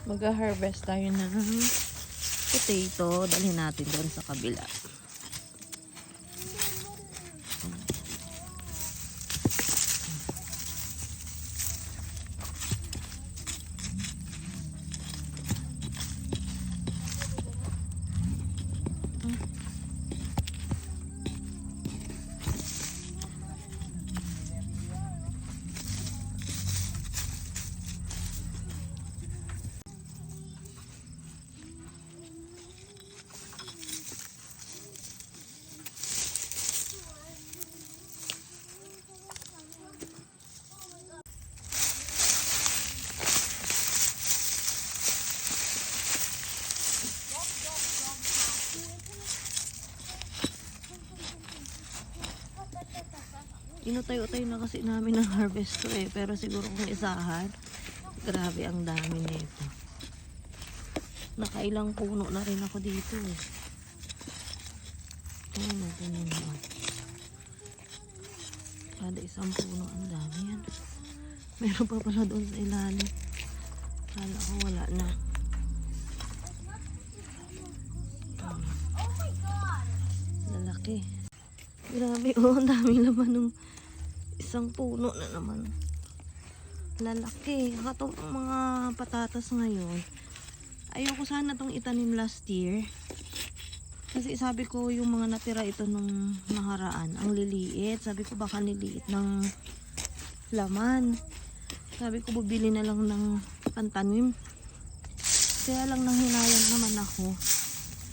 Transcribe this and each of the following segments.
Mag-harvest tayo ng potato. Dalhin natin doon sa kabila. Inutay-utay na kasi namin ng harvest ko eh. Pero siguro kung isahan, grabe ang dami nito. Nakailang puno na rin ako dito eh. Ayun natin yun naman. Kada isang puno ang dami yan. Meron pa pala doon sa ilalim. Kala ko wala na. Lalaki. Grabe oh, ang daming laman ng isang puno na naman. Lalaki. Katong mga patatas ngayon. Ayoko sana itong itanim last year. Kasi sabi ko yung mga natira ito nung nakaraan. Ang liliit. Sabi ko baka niliit ng laman. Sabi ko bubili na lang ng pantanim. Kaya lang nanghinayang naman ako.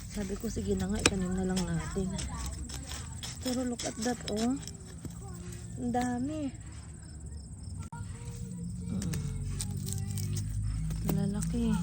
Sabi ko sige na nga itanim na lang natin. Pero look at that oh. Ang dami. Lalaki.